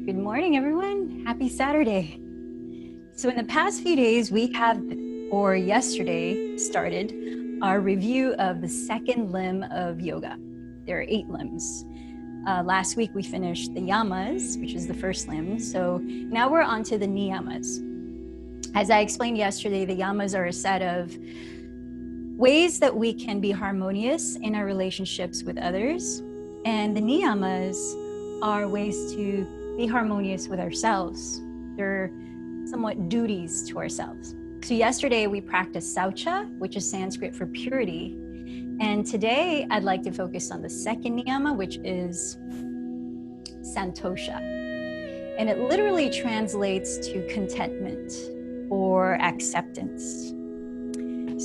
Good morning, everyone. Happy Saturday. So in the past few days, we have, or yesterday, started our review of the second limb of yoga. There are 8 limbs. Last week, we finished the yamas, which is the first limb. So now we're on to the niyamas. As I explained yesterday, the yamas are a set of ways that we can be harmonious in our relationships with others. And the niyamas are ways to be harmonious with ourselves. They're somewhat duties to ourselves. So yesterday we practiced Saucha, which is Sanskrit for purity. And today I'd like to focus on the second niyama, which is Santosha. And it literally translates to contentment or acceptance.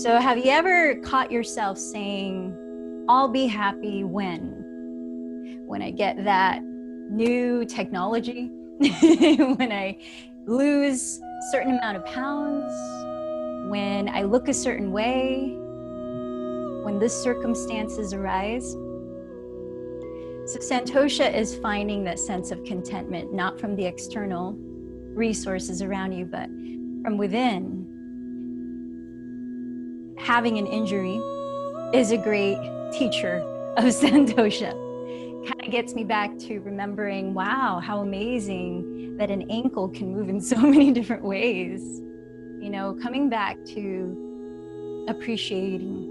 So have you ever caught yourself saying, I'll be happy when I get that new technology, when I lose a certain amount of pounds, when I look a certain way, when these circumstances arise. So Santosha is finding that sense of contentment, not from the external resources around you, but from within. Having an injury is a great teacher of Santosha. Kind of gets me back to remembering, wow, how amazing that an ankle can move in so many different ways. You know, coming back to appreciating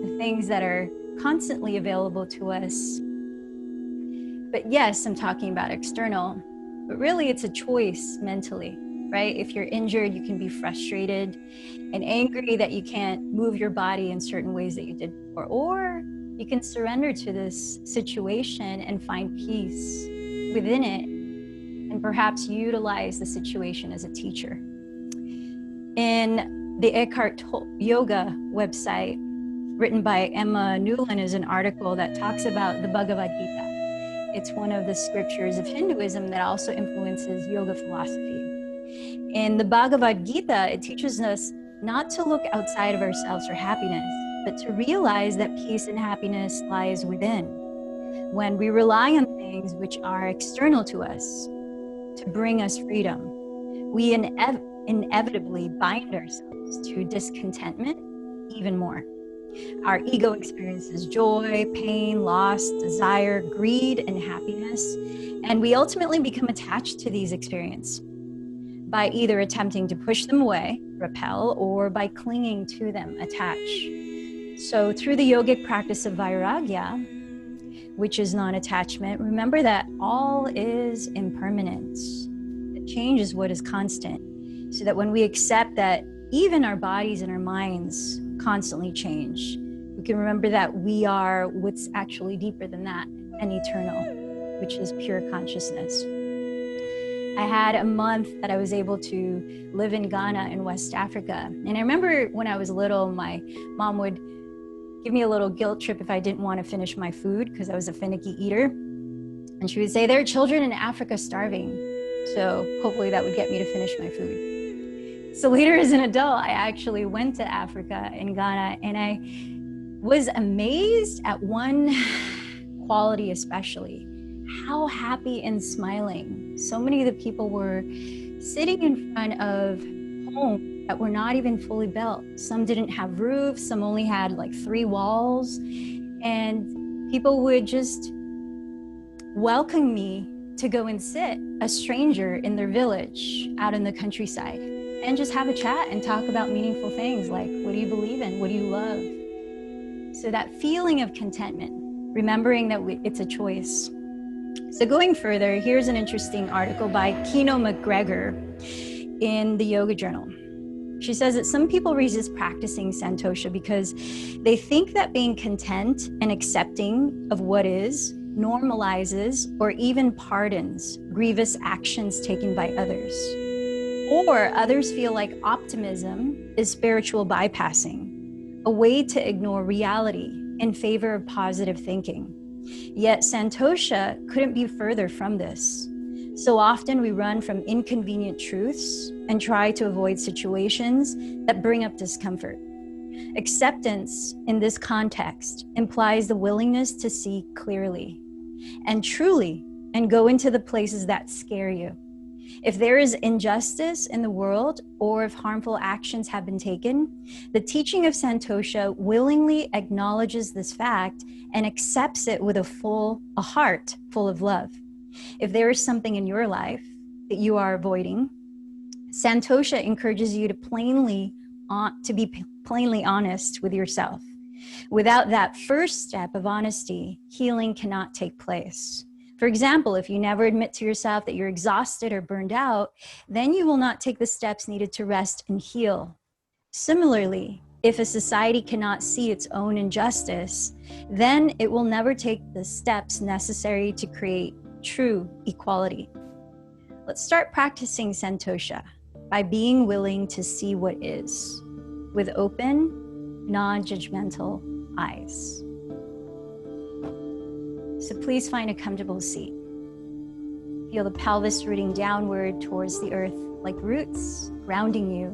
the things that are constantly available to us. But yes, I'm talking about external, but really it's a choice mentally, right? If you're injured, you can be frustrated and angry that you can't move your body in certain ways that you did before, or you can surrender to this situation and find peace within it, and perhaps utilize the situation as a teacher. In the Eckhart Tolle Yoga website, written by Emma Newland, is an article that talks about the Bhagavad Gita. It's one of the scriptures of Hinduism that also influences yoga philosophy. In the Bhagavad Gita, it teaches us not to look outside of ourselves for happiness, but to realize that peace and happiness lies within. When we rely on things which are external to us to bring us freedom, we inevitably bind ourselves to discontentment even more. Our ego experiences joy, pain, loss, desire, greed, and happiness, and we ultimately become attached to these experiences by either attempting to push them away, repel, or by clinging to them, attach. So through the yogic practice of vairagya, which is non-attachment, remember that all is impermanent. That change is what is constant. So that when we accept that even our bodies and our minds constantly change, we can remember that we are what's actually deeper than that and eternal, which is pure consciousness. I had a month that I was able to live in Ghana in West Africa. And I remember when I was little, my mom would give me a little guilt trip if I didn't want to finish my food because I was a finicky eater. And she would say, there are children in Africa starving. So hopefully that would get me to finish my food. So later as an adult, I actually went to Africa in Ghana, and I was amazed at one quality especially, how happy and smiling so many of the people were sitting in front of homes that were not even fully built. Some didn't have roofs, some only had like 3 walls, and people would just welcome me to go and sit, a stranger in their village out in the countryside, and just have a chat and talk about meaningful things like, what do you believe in? What do you love? So that feeling of contentment, remembering that it's a choice. So going further, here's an interesting article by Kino McGregor in the Yoga Journal. She says that some people resist practicing Santosha because they think that being content and accepting of what is normalizes or even pardons grievous actions taken by others. Or others feel like optimism is spiritual bypassing, a way to ignore reality in favor of positive thinking. Yet Santosha couldn't be further from this. So often we run from inconvenient truths and try to avoid situations that bring up discomfort. Acceptance in this context implies the willingness to see clearly. And truly, and go into the places that scare you. If there is injustice in the world, or if harmful actions have been taken, the teaching of Santosha willingly acknowledges this fact and accepts it with a heart full of love. If there is something in your life that you are avoiding, Santosha encourages you to be plainly honest with yourself. Without that first step of honesty, healing cannot take place. For example, if you never admit to yourself that you're exhausted or burned out, then you will not take the steps needed to rest and heal. Similarly, if a society cannot see its own injustice, then it will never take the steps necessary to create true equality. Let's start practicing Santosha by being willing to see what is, with open, non-judgmental eyes. So please find a comfortable seat. Feel the pelvis rooting downward towards the earth like roots, grounding you.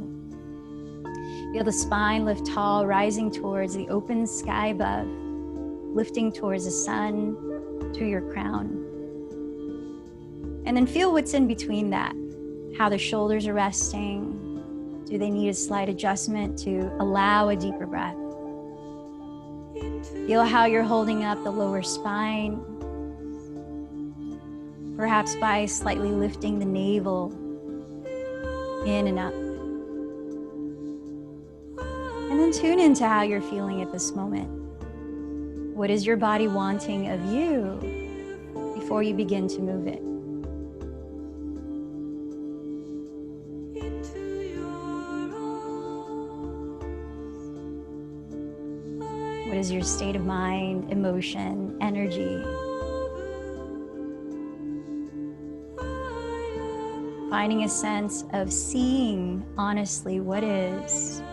Feel the spine lift tall, rising towards the open sky above, lifting towards the sun, to your crown. And then feel what's in between that, how the shoulders are resting. Do they need a slight adjustment to allow a deeper breath? Feel how you're holding up the lower spine, perhaps by slightly lifting the navel in and up. And then tune into how you're feeling at this moment. What is your body wanting of you before you begin to move it? What is your state of mind, emotion, energy? Finding a sense of seeing honestly what is,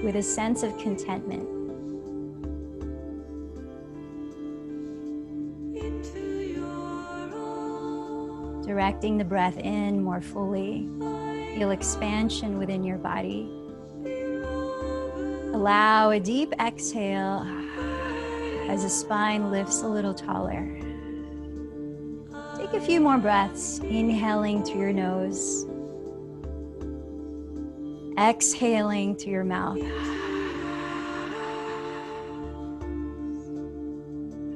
with a sense of contentment. Directing the breath in more fully. Feel expansion within your body. Allow a deep exhale as the spine lifts a little taller. Take a few more breaths, inhaling through your nose, exhaling through your mouth.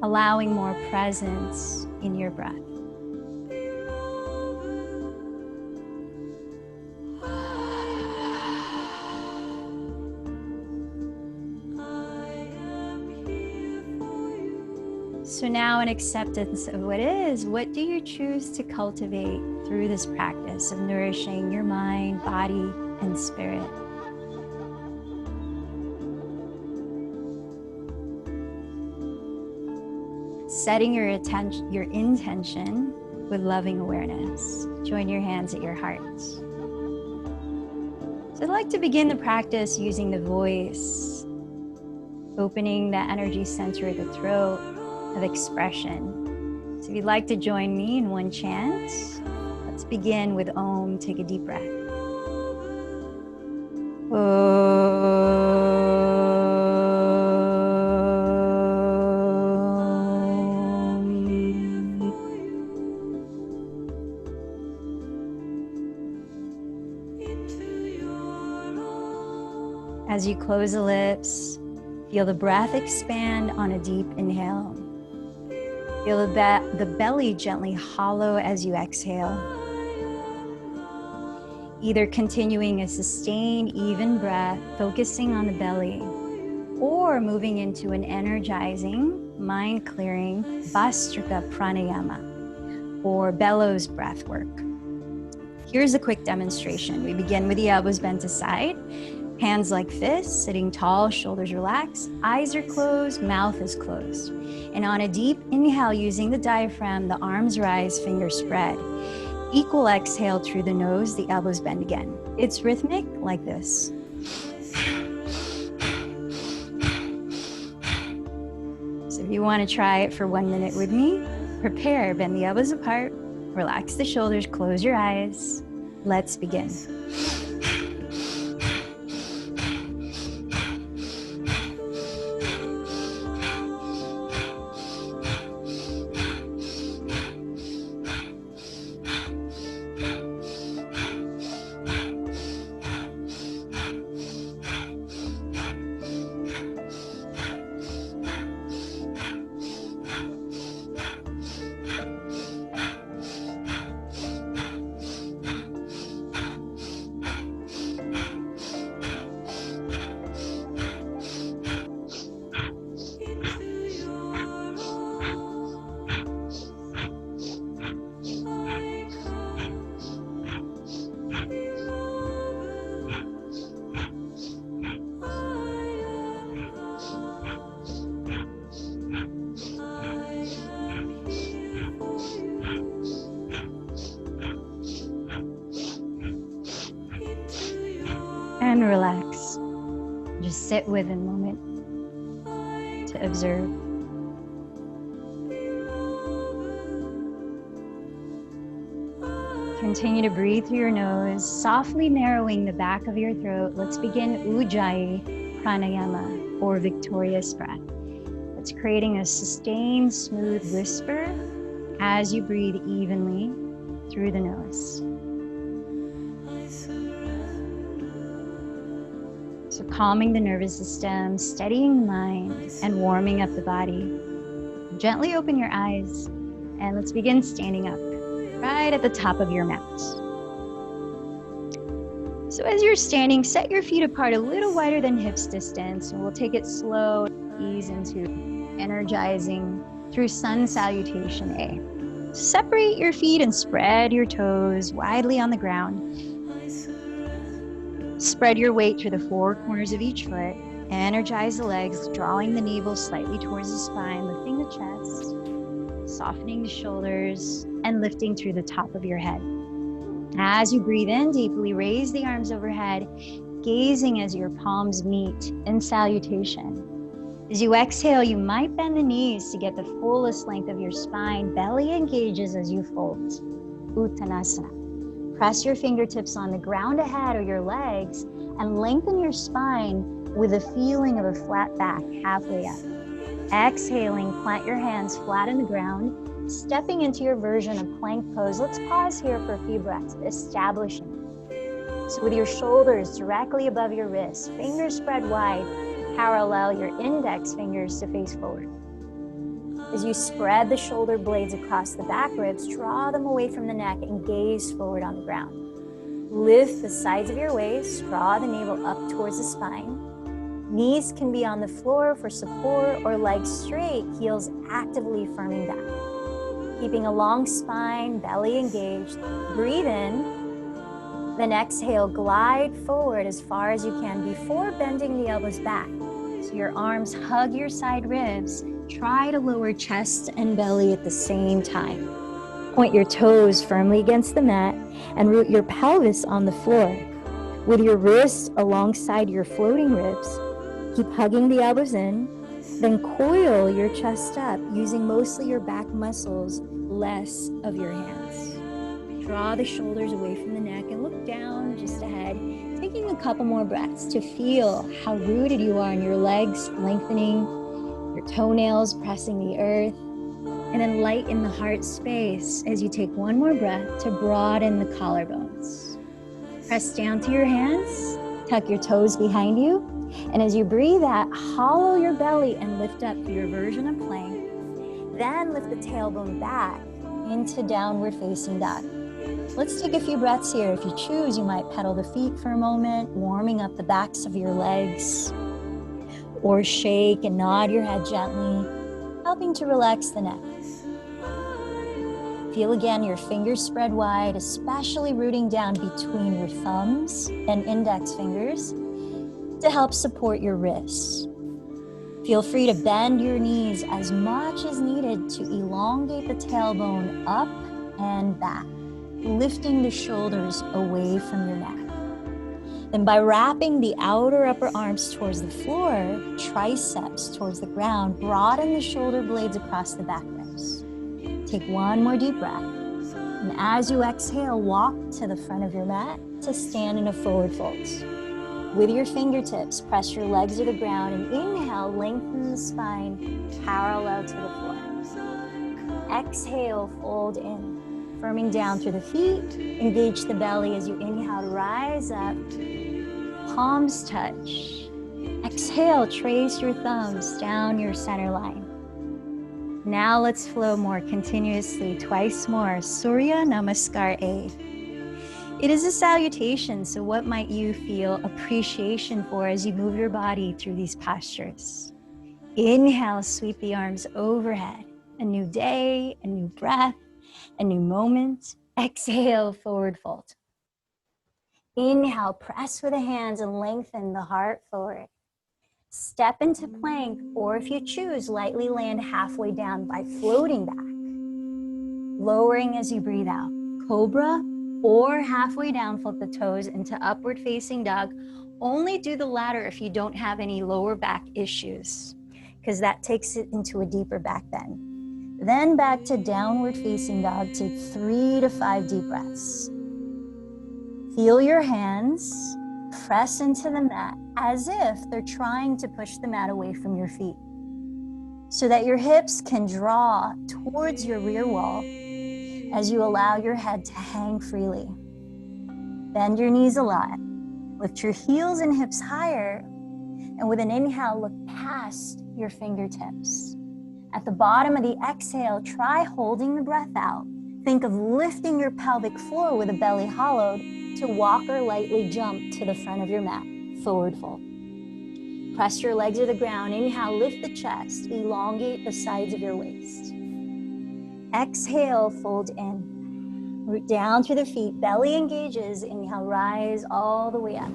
Allowing more presence in your breath. So now, in acceptance of what is, what do you choose to cultivate through this practice of nourishing your mind, body, and spirit? Setting your intention with loving awareness. Join your hands at your heart. So I'd like to begin the practice using the voice, opening the energy center of the throat, of expression. So if you'd like to join me in one chant, let's begin with Om. Take a deep breath. As you close the lips, feel the breath expand on a deep inhale. Feel the belly gently hollow as you exhale. Either continuing a sustained, even breath, focusing on the belly, or moving into an energizing, mind-clearing Vastrika pranayama, or bellows breath work. Here's a quick demonstration. We begin with the elbows bent aside, hands like fists, sitting tall, shoulders relaxed, eyes are closed, mouth is closed. And on a deep inhale, using the diaphragm, the arms rise, fingers spread. Equal exhale through the nose, the elbows bend again. It's rhythmic like this. So if you want to try it for 1 minute with me, prepare, bend the elbows apart, relax the shoulders, close your eyes. Let's begin. and relax. Just sit with a moment to observe. Continue to breathe through your nose, softly narrowing the back of your throat. Let's begin Ujjayi Pranayama, or victorious breath. It's creating a sustained, smooth whisper as you breathe evenly through the nose. So calming the nervous system, steadying the mind, and warming up the body. Gently open your eyes, and let's begin standing up right at the top of your mat. So as you're standing, set your feet apart a little wider than hips distance, and we'll take it slow, ease into energizing through sun salutation A. Separate your feet and spread your toes widely on the ground. Spread your weight through the four corners of each foot. Energize the legs, drawing the navel slightly towards the spine, lifting the chest, softening the shoulders, and lifting through the top of your head. As you breathe in deeply, raise the arms overhead, gazing as your palms meet in salutation. As you exhale, you might bend the knees to get the fullest length of your spine. Belly engages as you fold. Uttanasana. Press your fingertips on the ground ahead or your legs and lengthen your spine with a feeling of a flat back halfway up. Exhaling, plant your hands flat on the ground, stepping into your version of plank pose. Let's pause here for a few breaths, establishing. So with your shoulders directly above your wrists, fingers spread wide, parallel your index fingers to face forward. As you spread the shoulder blades across the back ribs, draw them away from the neck and gaze forward on the ground. Lift the sides of your waist, draw the navel up towards the spine. Knees can be on the floor for support or legs straight, heels actively firming back. Keeping a long spine, belly engaged. Breathe in, then exhale, glide forward as far as you can before bending the elbows back. So your arms hug your side ribs. Try to lower chest and belly at the same time. Point your toes firmly against the mat and root your pelvis on the floor. With your wrists alongside your floating ribs, keep hugging the elbows in, then coil your chest up using mostly your back muscles, less of your hands. Draw the shoulders away from the neck and look down just ahead, taking a couple more breaths to feel how rooted you are in your legs, lengthening, your toenails pressing the earth, and then lighten the heart space as you take one more breath to broaden the collarbones. Press down to your hands, tuck your toes behind you, and as you breathe out, hollow your belly and lift up to your version of plank. Then lift the tailbone back into downward facing dog. Let's take a few breaths here. If you choose, you might pedal the feet for a moment, warming up the backs of your legs, or shake and nod your head gently, helping to relax the neck. Feel again your fingers spread wide, especially rooting down between your thumbs and index fingers to help support your wrists. Feel free to bend your knees as much as needed to elongate the tailbone up and back, lifting the shoulders away from your neck. Then by wrapping the outer upper arms towards the floor, triceps towards the ground, broaden the shoulder blades across the back ribs. Take one more deep breath. And as you exhale, walk to the front of your mat to stand in a forward fold. With your fingertips, press your legs to the ground and inhale, lengthen the spine parallel to the floor. Exhale, fold in, firming down through the feet. Engage the belly as you inhale, rise up. Palms touch. Exhale, trace your thumbs down your center line. Now let's flow more continuously, twice more. Surya Namaskar A. It is a salutation, so what might you feel appreciation for as you move your body through these postures? Inhale, sweep the arms overhead. A new day, a new breath, a new moment. Exhale, forward fold. Inhale, press with the hands and lengthen the heart forward. Step into plank, or if you choose, lightly land halfway down by floating back. Lowering as you breathe out. Cobra, or halfway down, flip the toes into upward facing dog, only do the latter if you don't have any lower back issues, because that takes it into a deeper back bend. Then back to downward facing dog. Take 3 to 5 deep breaths. Feel your hands press into the mat as if they're trying to push the mat away from your feet, so that your hips can draw towards your rear wall as you allow your head to hang freely. Bend your knees a lot. Lift your heels and hips higher, and with an inhale, look past your fingertips. At the bottom of the exhale, try holding the breath out. Think of lifting your pelvic floor with the belly hollowed to walk or lightly jump to the front of your mat, forward fold. Press your legs to the ground. Inhale, lift the chest, elongate the sides of your waist. Exhale, fold in. Root down through the feet, belly engages. Inhale, rise all the way up.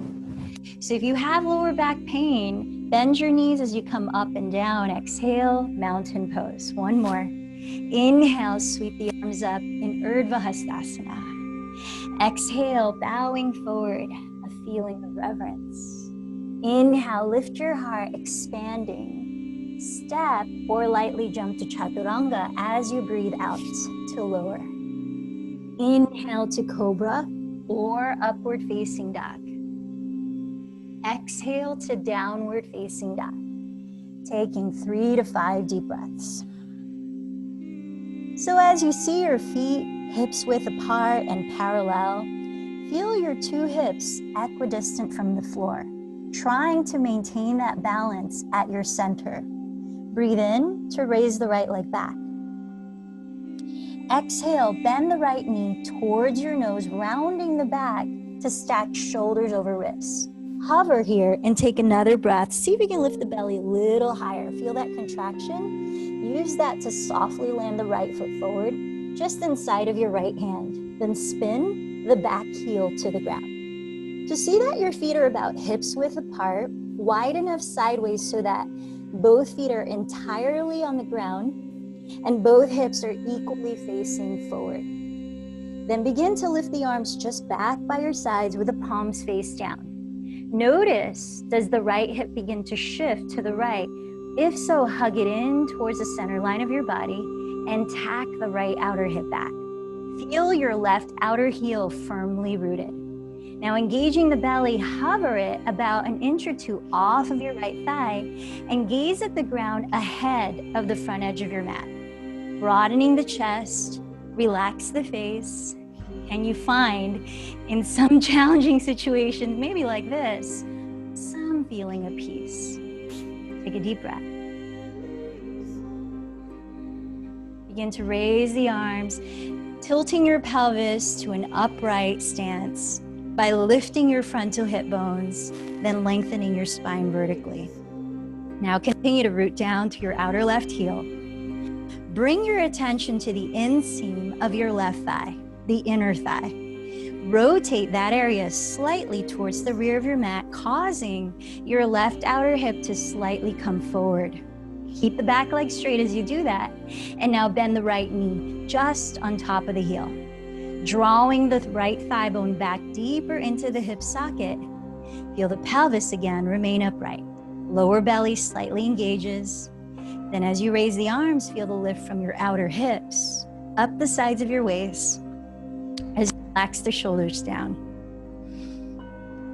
So if you have lower back pain, bend your knees as you come up and down. Exhale, mountain pose. One more. Inhale, sweep the arms up in Urdhva Hastasana. Exhale, bowing forward, a feeling of reverence. Inhale, lift your heart, expanding. Step or lightly jump to Chaturanga as you breathe out to lower. Inhale to Cobra or upward facing dog. Exhale to downward facing dog. Taking 3 to 5 deep breaths. So as you see your feet hips width apart and parallel, feel your 2 hips equidistant from the floor, trying to maintain that balance at your center. Breathe in to raise the right leg back. Exhale, bend the right knee towards your nose, rounding the back to stack shoulders over wrists. Hover here and take another breath. See if you can lift the belly a little higher. Feel that contraction. Use that to softly land the right foot forward, just inside of your right hand. Then spin the back heel to the ground. So see that your feet are about hips width apart, wide enough sideways so that both feet are entirely on the ground and both hips are equally facing forward. Then begin to lift the arms just back by your sides with the palms face down. Notice, does the right hip begin to shift to the right? If so, hug it in towards the center line of your body and tack the right outer hip back. Feel your left outer heel firmly rooted. Now engaging the belly, hover it about 1 inch or 2 off of your right thigh and gaze at the ground ahead of the front edge of your mat. Broadening the chest, relax the face. Can you find, in some challenging situations, maybe like this, some feeling of peace? Take a deep breath. Begin to raise the arms, tilting your pelvis to an upright stance by lifting your frontal hip bones, then lengthening your spine vertically. Now continue to root down to your outer left heel. Bring your attention to the inseam of your left thigh, the inner thigh. Rotate that area slightly towards the rear of your mat, causing your left outer hip to slightly come forward. Keep the back leg straight as you do that. And now bend the right knee just on top of the heel. Drawing the right thigh bone back deeper into the hip socket. Feel the pelvis again remain upright. Lower belly slightly engages. Then as you raise the arms, feel the lift from your outer hips, up the sides of your waist, as you relax the shoulders down.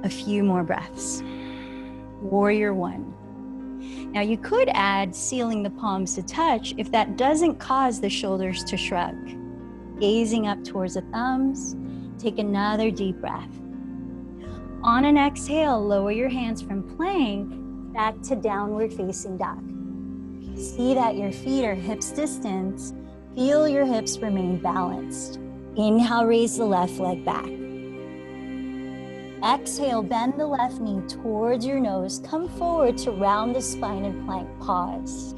A few more breaths. Warrior 1. Now you could add sealing the palms to touch if that doesn't cause the shoulders to shrug. Gazing up towards the thumbs, take another deep breath. On an exhale, lower your hands from plank back to downward facing dog. See that your feet are hips distance. Feel your hips remain balanced. Inhale, raise the left leg back. Exhale, bend the left knee towards your nose. Come forward to round the spine and plank. Pause.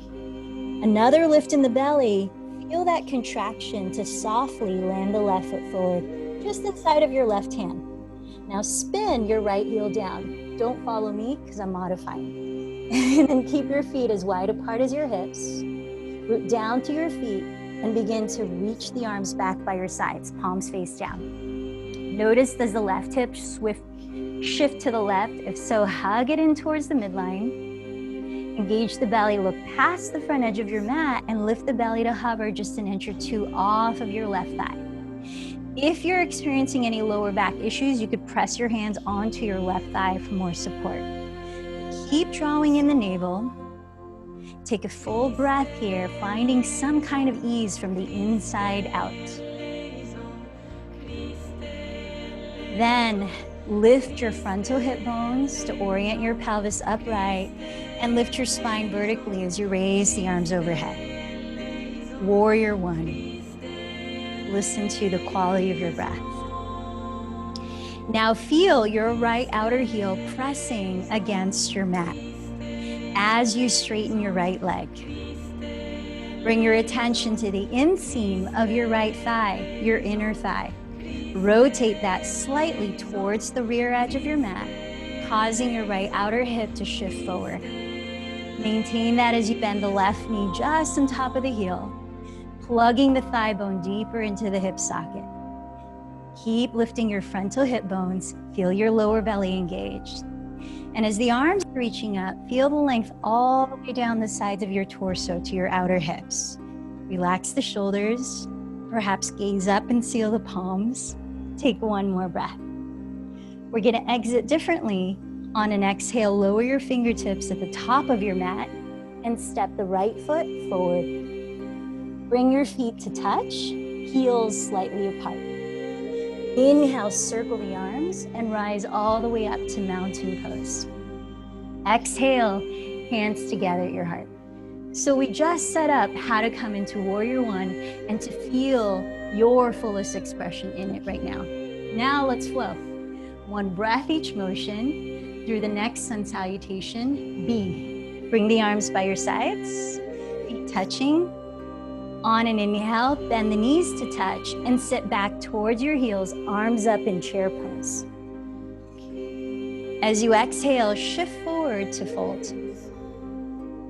Another lift in the belly. Feel that contraction to softly land the left foot forward, just inside of your left hand. Now spin your right heel down. Don't follow me because I'm modifying. And then keep your feet as wide apart as your hips. Root down to your feet and begin to reach the arms back by your sides, palms face down. Notice, does the left hip Shift to the left. If so, hug it in towards the midline. Engage the belly, look past the front edge of your mat and lift the belly to hover just an inch or two off of your left thigh. If you're experiencing any lower back issues, you could press your hands onto your left thigh for more support. Keep drawing in the navel. Take a full breath here, finding some kind of ease from the inside out. Then lift your frontal hip bones to orient your pelvis upright and lift your spine vertically as you raise the arms overhead. Warrior one. Listen to the quality of your breath. Now feel your right outer heel pressing against your mat as you straighten your right leg. Bring your attention to the inseam of your right thigh, your inner thigh. Rotate that slightly towards the rear edge of your mat, causing your right outer hip to shift forward. Maintain that as you bend the left knee just on top of the heel, plugging the thigh bone deeper into the hip socket. Keep lifting your frontal hip bones, feel your lower belly engaged. And as the arms are reaching up, feel the length all the way down the sides of your torso to your outer hips. Relax the shoulders, perhaps gaze up and seal the palms. Take one more breath. We're gonna exit differently. On an exhale, lower your fingertips at the top of your mat and step the right foot forward. Bring your feet to touch, heels slightly apart. Inhale, circle the arms and rise all the way up to mountain pose. Exhale, hands together at your heart. So we just set up how to come into warrior one and to feel your fullest expression in it right now. Now let's flow. One breath each motion through the next sun salutation, B. Bring the arms by your sides, feet touching. On an inhale, bend the knees to touch and sit back towards your heels, arms up in chair pose. As you exhale, shift forward to fold.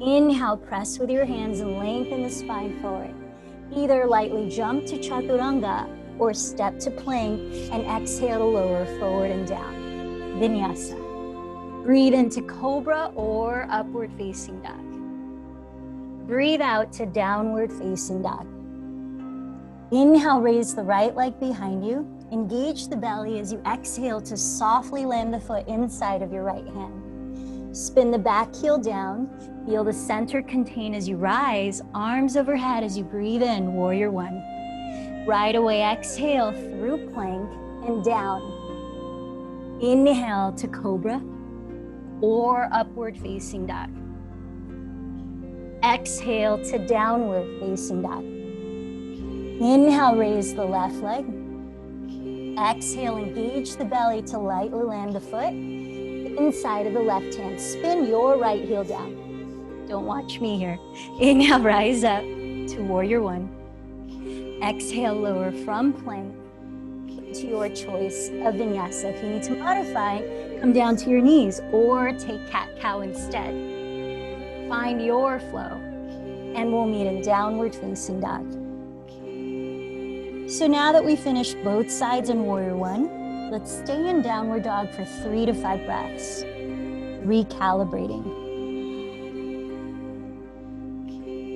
Inhale, press with your hands and lengthen the spine forward. Either lightly jump to chaturanga or step to plank and exhale to lower forward and down. Vinyasa. Breathe into cobra or upward facing dog. Breathe out to downward facing dog. Inhale, raise the right leg behind you. Engage the belly as you exhale to softly land the foot inside of your right hand. Spin the back heel down. Feel the center contain as you rise, arms overhead as you breathe in, warrior one. Right away, exhale through plank and down. Inhale to cobra or upward facing dog. Exhale to downward facing dog. Inhale, raise the left leg. Exhale, engage the belly to lightly land the foot inside of the left hand. Spin your right heel down. Don't watch me here. Inhale, rise up to warrior one. Exhale, lower from plank to your choice of vinyasa. If you need to modify, come down to your knees or take cat-cow instead. Find your flow and we'll meet in downward facing dog. So now that we finished both sides in warrior one, let's stay in downward dog for 3 to 5 breaths, recalibrating.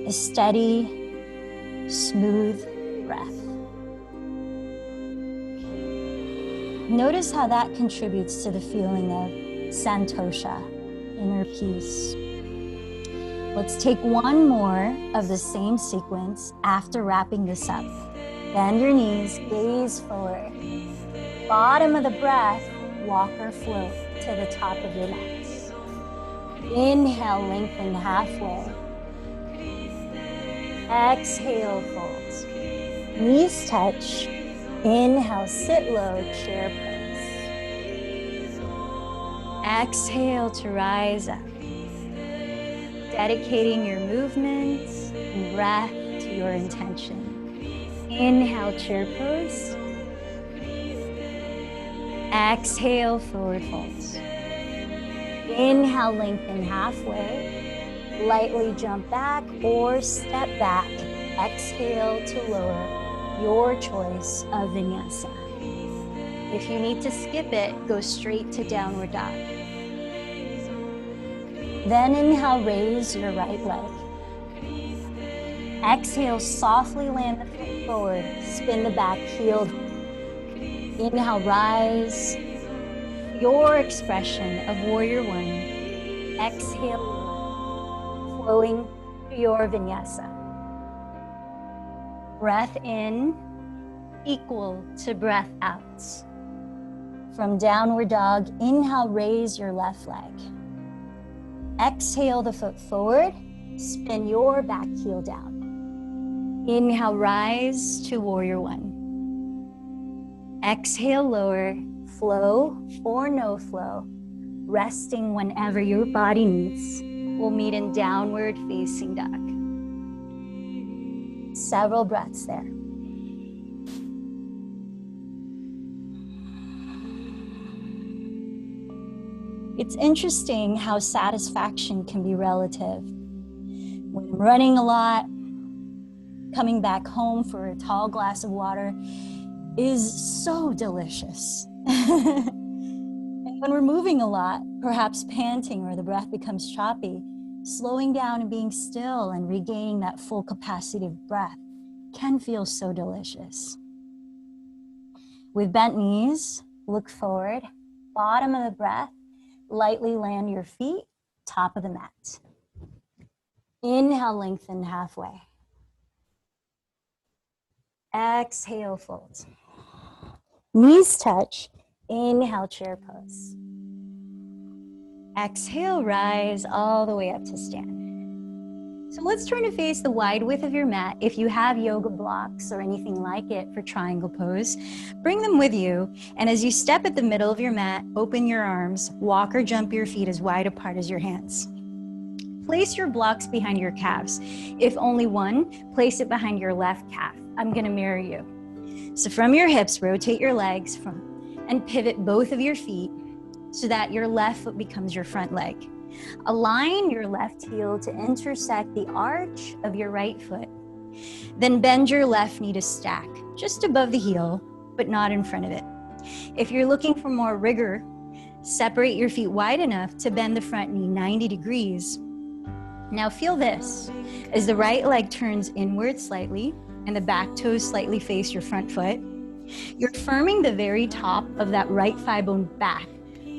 A steady, smooth breath. Notice how that contributes to the feeling of Santosha, inner peace. Let's take one more of the same sequence after wrapping this up. Bend your knees, gaze forward. Bottom of the breath, walk or float to the top of your legs. Inhale, lengthen halfway. Exhale, fold. Knees touch. Inhale, sit low, chair pose. Exhale to rise up. Dedicating your movements and breath to your intention. Inhale, chair pose. Exhale, forward folds. Inhale, lengthen halfway. Lightly jump back or step back. Exhale to lower, your choice of vinyasa. If you need to skip it, go straight to downward dog. Then inhale, raise your right leg. Exhale, softly land the foot forward, spin the back heel. Inhale, rise. Your expression of warrior one. Exhale, flowing to your vinyasa. Breath in, equal to breath out. From downward dog, inhale, raise your left leg. Exhale the foot forward, spin your back heel down. Inhale, rise to warrior one. Exhale, lower, flow or no flow, resting whenever your body needs. We'll meet in downward facing dog. Several breaths there. It's interesting how satisfaction can be relative. When I'm running a lot, coming back home for a tall glass of water is so delicious. And when we're moving a lot, perhaps panting or the breath becomes choppy, slowing down and being still and regaining that full capacity of breath can feel so delicious. With bent knees, look forward, bottom of the breath, lightly land your feet, top of the mat. Inhale, lengthen halfway. Exhale, fold. Knees touch. Inhale, chair pose. Exhale, rise all the way up to stand. So let's turn to face the wide width of your mat. If you have yoga blocks or anything like it for triangle pose, bring them with you. And as you step at the middle of your mat, open your arms, walk or jump your feet as wide apart as your hands. Place your blocks behind your calves. If only one, place it behind your left calf. I'm gonna mirror you. So from your hips, rotate your legs and pivot both of your feet so that your left foot becomes your front leg. Align your left heel to intersect the arch of your right foot. Then bend your left knee to stack, just above the heel, but not in front of it. If you're looking for more rigor, separate your feet wide enough to bend the front knee 90 degrees. Now feel this, as the right leg turns inward slightly and the back toes slightly face your front foot, you're firming the very top of that right thigh bone back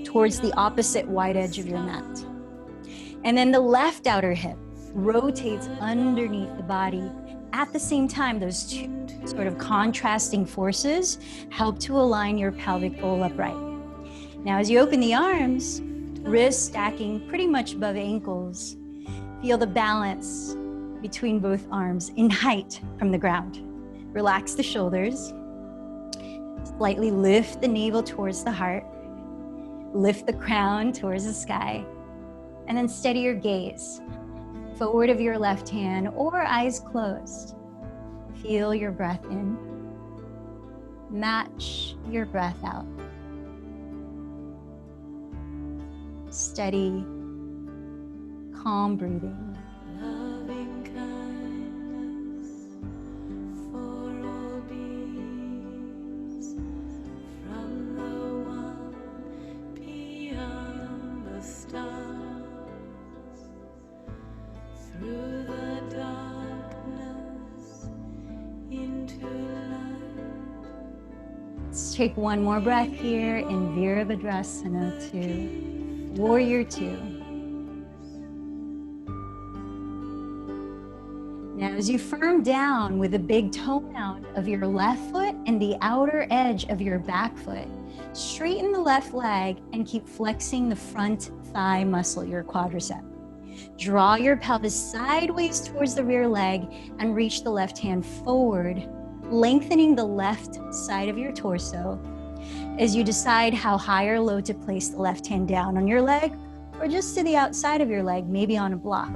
towards the opposite wide edge of your mat. And then the left outer hip rotates underneath the body. At the same time, those two sort of contrasting forces help to align your pelvic bowl upright. Now, as you open the arms, wrists stacking pretty much above ankles, feel the balance between both arms in height from the ground. Relax the shoulders, slightly lift the navel towards the heart, lift the crown towards the sky, and then steady your gaze forward of your left hand or eyes closed. Feel your breath in. Match your breath out. Steady, calm breathing. Loving kindness for all beings, from the one beyond the stars, through the darkness into light. Let's take one more breath here in Virabhadrasana 2. Warrior 2. Now, as you firm down with the big toe out of your left foot and the outer edge of your back foot, straighten the left leg and keep flexing the front thigh muscle, your quadricep. Draw your pelvis sideways towards the rear leg and reach the left hand forward, lengthening the left side of your torso as you decide how high or low to place the left hand down on your leg or just to the outside of your leg, maybe on a block.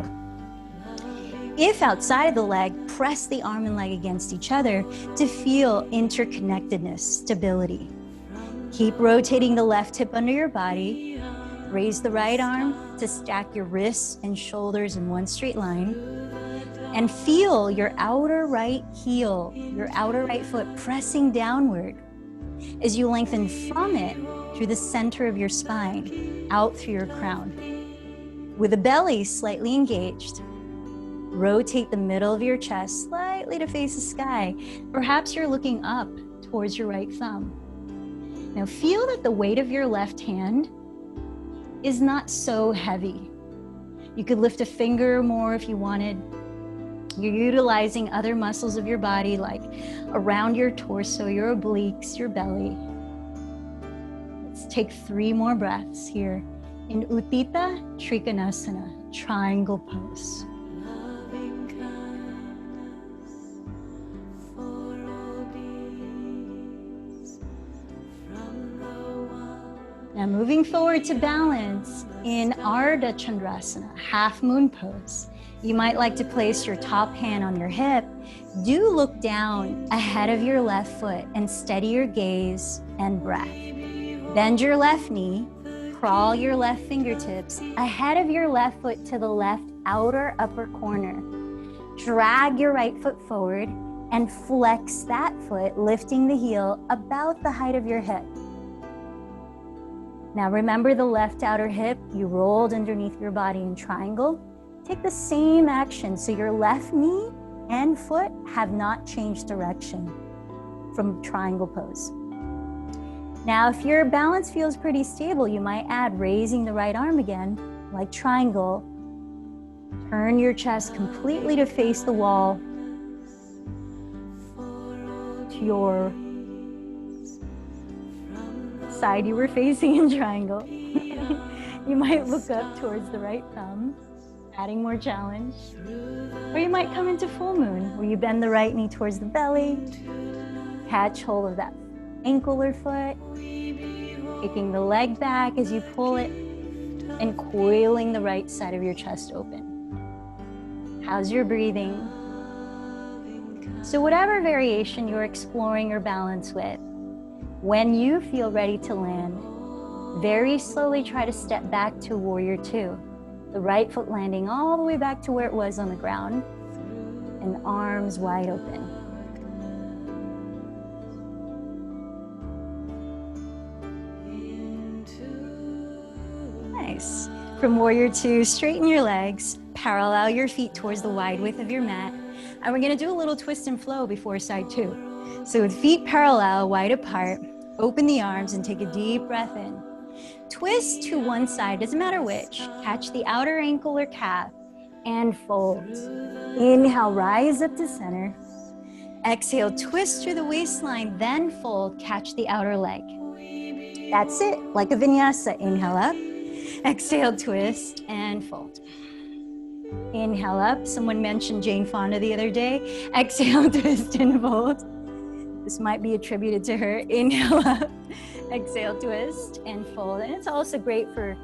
If outside of the leg, press the arm and leg against each other to feel interconnectedness, stability. Keep rotating the left hip under your body. Raise the right arm to stack your wrists and shoulders in one straight line. And feel your outer right heel, your outer right foot pressing downward. as you lengthen from it through the center of your spine, out through your crown. With the belly slightly engaged, rotate the middle of your chest slightly to face the sky. Perhaps you're looking up towards your right thumb. Now feel that the weight of your left hand is not so heavy. You could lift a finger more if you wanted. You're utilizing other muscles of your body, like around your torso, your obliques, your belly. Let's take 3 more breaths here in Utthita Trikonasana, triangle pose. Now moving forward to balance in Ardha Chandrasana, half moon pose. You might like to place your top hand on your hip. Do look down ahead of your left foot and steady your gaze and breath. Bend your left knee, crawl your left fingertips ahead of your left foot to the left outer upper corner. Drag your right foot forward and flex that foot, lifting the heel about the height of your hip. Now remember the left outer hip, you rolled underneath your body in triangle. Take the same action so your left knee and foot have not changed direction from triangle pose. Now if your balance feels pretty stable, you might add raising the right arm again, like triangle. Turn your chest completely to face the wall, to your side you were facing in triangle. You might look up towards the right thumb, adding more challenge. Or you might come into full moon, where you bend the right knee towards the belly, catch hold of that ankle or foot, taking the leg back as you pull it, and coiling the right side of your chest open. How's your breathing? So whatever variation you're exploring your balance with, when you feel ready to land, very slowly try to step back to Warrior Two. The right foot landing all the way back to where it was on the ground, and arms wide open. Nice. From Warrior Two, straighten your legs, parallel your feet towards the wide width of your mat, and we're gonna do a little twist and flow before side 2. So with feet parallel, wide apart, open the arms and take a deep breath in. Twist to one side, doesn't matter which. Catch the outer ankle or calf and fold. Inhale, rise up to center. Exhale, twist through the waistline, then fold, catch the outer leg. That's it, like a vinyasa. Inhale up, exhale, twist, and fold. Inhale up, someone mentioned Jane Fonda the other day. Exhale, twist and fold. This might be attributed to her. Inhale up, exhale, twist and fold. And it's also great for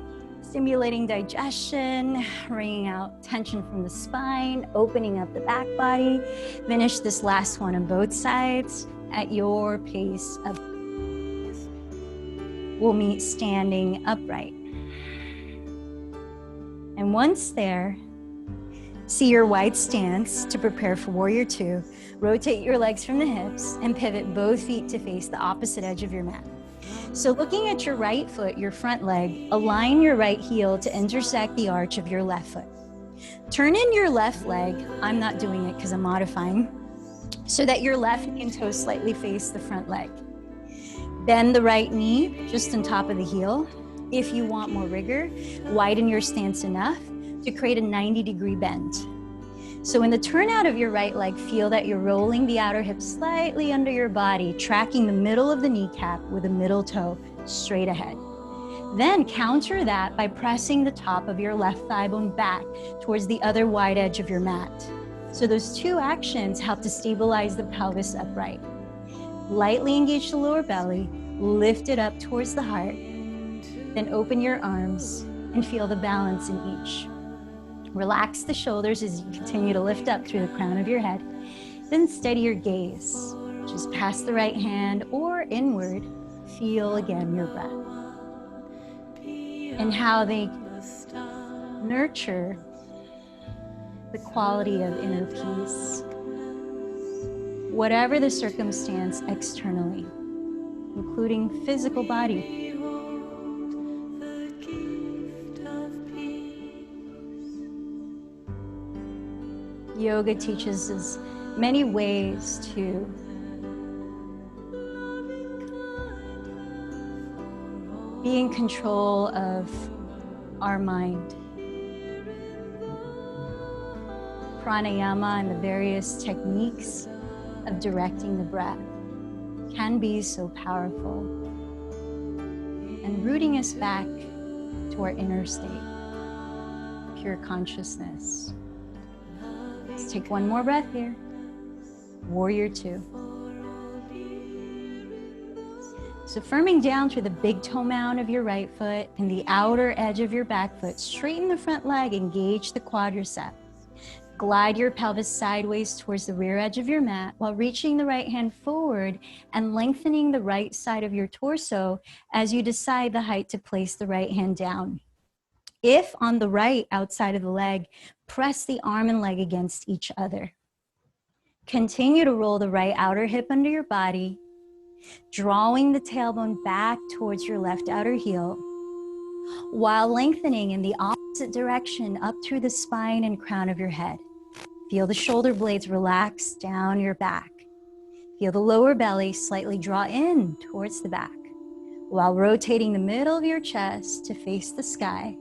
stimulating digestion, wringing out tension from the spine, opening up the back body. Finish this last one on both sides at your pace of. We'll meet standing upright. And once there, see your wide stance to prepare for Warrior Two. Rotate your legs from the hips and pivot both feet to face the opposite edge of your mat. So looking at your right foot, your front leg, align your right heel to intersect the arch of your left foot. Turn in your left leg. I'm not doing it because I'm modifying, so that your left knee and toes slightly face the front leg. Bend the right knee just on top of the heel. If you want more rigor, widen your stance enough to create a 90-degree bend. So in the turnout of your right leg, feel that you're rolling the outer hip slightly under your body, tracking the middle of the kneecap with the middle toe straight ahead. Then counter that by pressing the top of your left thigh bone back towards the other wide edge of your mat. So those two actions help to stabilize the pelvis upright. Lightly engage the lower belly, lift it up towards the heart, then open your arms and feel the balance in each. Relax the shoulders as you continue to lift up through the crown of your head. Then steady your gaze. Just past the right hand or inward. Feel again your breath. And how they nurture the quality of inner peace, whatever the circumstance externally. including physical body. Behold the gift of peace. Yoga teaches us many ways to be in control of our mind. Pranayama and the various techniques of directing the breath can be so powerful and rooting us back to our inner state, pure consciousness. Let's take one more breath here. Warrior two. So firming down through the big toe mound of your right foot and the outer edge of your back foot, straighten the front leg, engage the quadricep. Glide your pelvis sideways towards the rear edge of your mat while reaching the right hand forward and lengthening the right side of your torso as you decide the height to place the right hand down. If on the right outside of the leg, press the arm and leg against each other. Continue to roll the right outer hip under your body, drawing the tailbone back towards your left outer heel, while lengthening in the opposite direction up through the spine and crown of your head. Feel the shoulder blades relax down your back. Feel the lower belly slightly draw in towards the back, while rotating the middle of your chest to face the sky.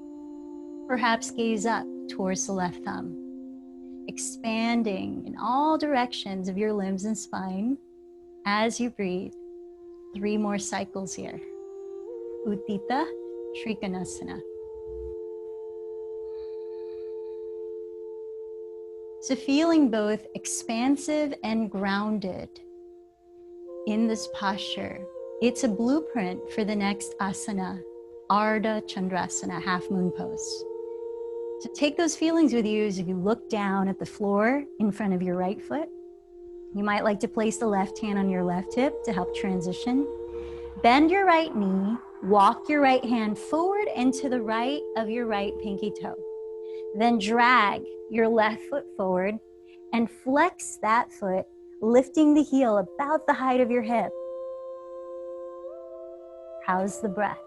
Perhaps gaze up towards the left thumb, expanding in all directions of your limbs and spine as you breathe. 3 more cycles here. Utthita Trikonasana. So feeling both expansive and grounded in this posture, it's a blueprint for the next asana, Ardha Chandrasana, half moon pose. So take those feelings with you as you look down at the floor in front of your right foot. You might like to place the left hand on your left hip to help transition. Bend your right knee, walk your right hand forward and to the right of your right pinky toe. Then drag your left foot forward and flex that foot, lifting the heel about the height of your hip. How's the breath?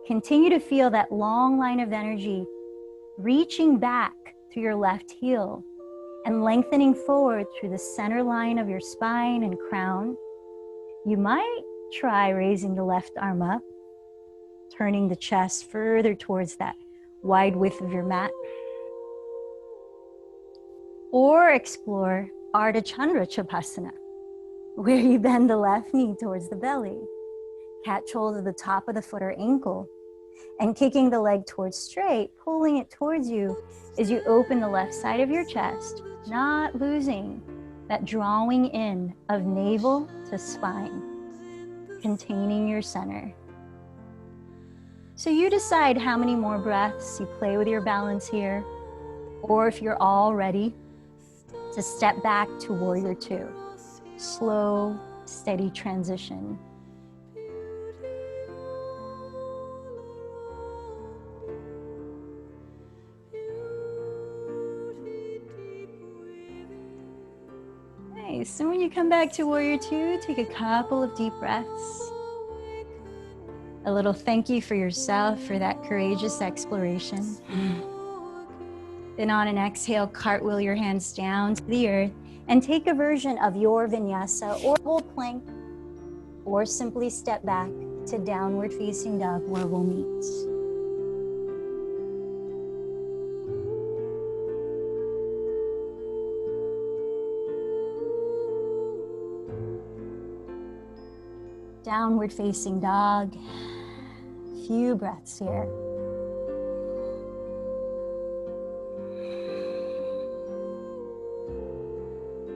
Continue to feel that long line of energy reaching back to your left heel and lengthening forward through the center line of your spine and crown. You might try raising the left arm up, turning the chest further towards that wide width of your mat. Or explore Ardha Chandra Chapasana, where you bend the left knee towards the belly, catch hold of the top of the foot or ankle, and kicking the leg towards straight, pulling it towards you as you open the left side of your chest, not losing that drawing in of navel to spine, containing your center. So you decide how many more breaths you play with your balance here, or if you're all ready to step back to Warrior Two. Slow, steady transition. Nice. So when you come back to Warrior Two, take a couple of deep breaths. A little thank you for yourself for that courageous exploration. Then on an exhale, cartwheel your hands down to the earth and take a version of your vinyasa or whole plank, or simply step back to downward facing dog where we'll meet. Downward facing dog. Few breaths here.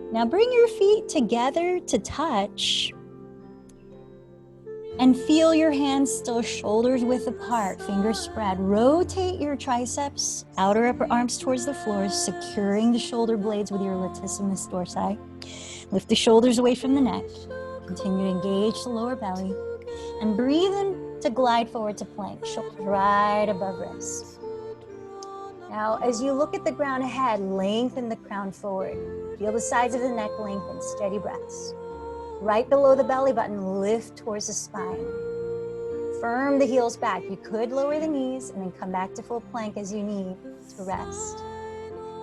Now bring your feet together to touch and feel your hands still shoulders width apart, fingers spread. Rotate your triceps, outer upper arms towards the floor, securing the shoulder blades with your latissimus dorsi. Lift the shoulders away from the neck. Continue to engage the lower belly and breathe in to glide forward to plank, shoulders right above wrists. Now, as you look at the ground ahead, lengthen the crown forward. Feel the sides of the neck lengthen, steady breaths. Right below the belly button, lift towards the spine. Firm the heels back. You could lower the knees and then come back to full plank as you need to rest.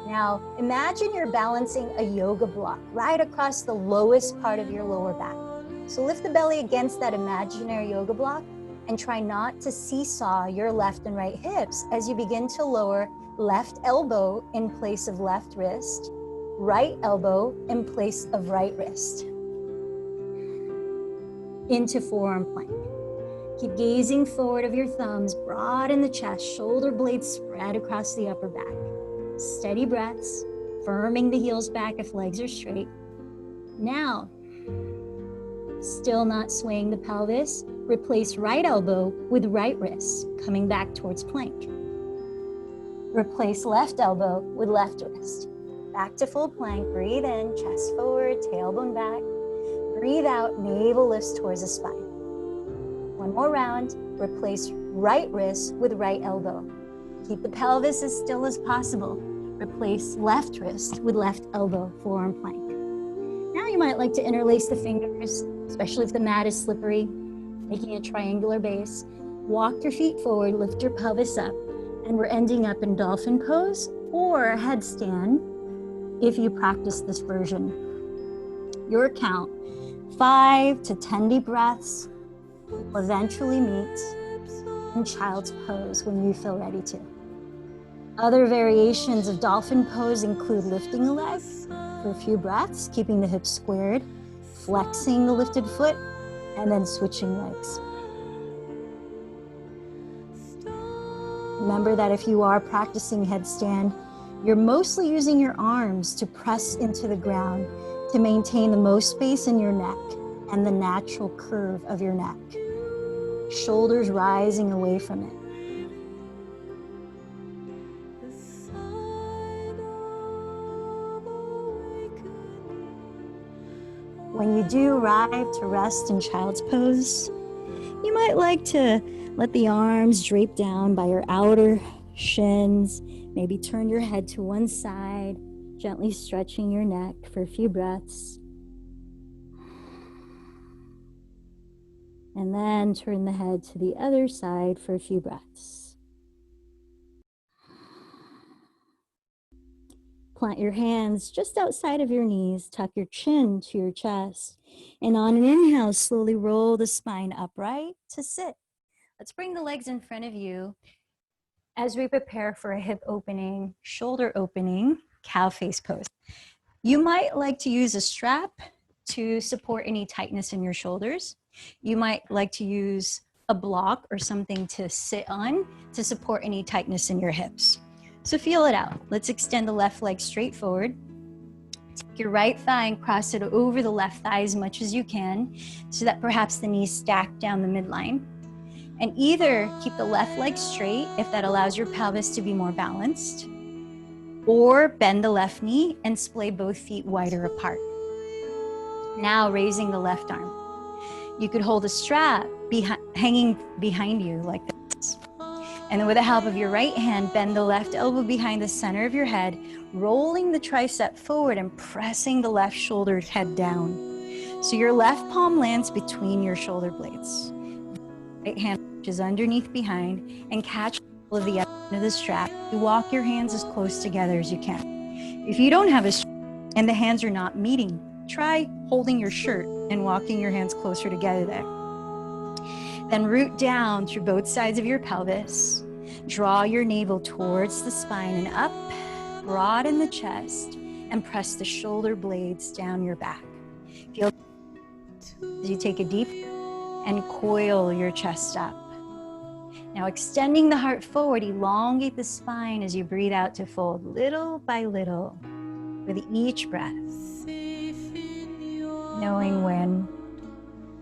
Now, imagine you're balancing a yoga block right across the lowest part of your lower back. So lift the belly against that imaginary yoga block and try not to seesaw your left and right hips as you begin to lower left elbow in place of left wrist, right elbow in place of right wrist. Into forearm plank. Keep gazing forward of your thumbs, broaden the chest, shoulder blades spread across the upper back. Steady breaths, firming the heels back if legs are straight. Now, still not swaying the pelvis, replace right elbow with right wrist, coming back towards plank. Replace left elbow with left wrist. Back to full plank, breathe in, chest forward, tailbone back. Breathe out, navel lifts towards the spine. One more round, replace right wrist with right elbow. Keep the pelvis as still as possible. Replace left wrist with left elbow, forearm plank. Now you might like to interlace the fingers, especially if the mat is slippery, making a triangular base. Walk your feet forward, lift your pelvis up, and we're ending up in dolphin pose or headstand if you practice this version. Your count, 5 to 10 deep breaths, will eventually meet in child's pose when you feel ready to. Other variations of dolphin pose include lifting a leg for a few breaths, keeping the hips squared, flexing the lifted foot, and then switching legs. Remember that if you are practicing headstand, you're mostly using your arms to press into the ground to maintain the most space in your neck and the natural curve of your neck. Shoulders rising away from it. When you do arrive to rest in child's pose, you might like to let the arms drape down by your outer shins. Maybe turn your head to one side, gently stretching your neck for a few breaths. And then turn the head to the other side for a few breaths. Plant your hands just outside of your knees, tuck your chin to your chest, and on an inhale, slowly roll the spine upright to sit. Let's bring the legs in front of you as we prepare for a hip opening, shoulder opening, cow face pose. You might like to use a strap to support any tightness in your shoulders. You might like to use a block or something to sit on to support any tightness in your hips. So feel it out. Let's extend the left leg straight forward. Take your right thigh and cross it over the left thigh as much as you can so that perhaps the knees stack down the midline. And either keep the left leg straight if that allows your pelvis to be more balanced, or bend the left knee and splay both feet wider apart. Now raising the left arm. You could hold a strap hanging behind you like this. And then with the help of your right hand, bend the left elbow behind the center of your head, rolling the tricep forward and pressing the left shoulder head down. So your left palm lands between your shoulder blades. Right hand is underneath behind and catch all of the end of the strap. You walk your hands as close together as you can. If you don't have a strap and the hands are not meeting, try holding your shirt and walking your hands closer together there. Then root down through both sides of your pelvis. Draw your navel towards the spine and up, broaden the chest, and press the shoulder blades down your back. Feel as you take a deep and coil your chest up. Now extending the heart forward, elongate the spine as you breathe out to fold little by little with each breath. Knowing when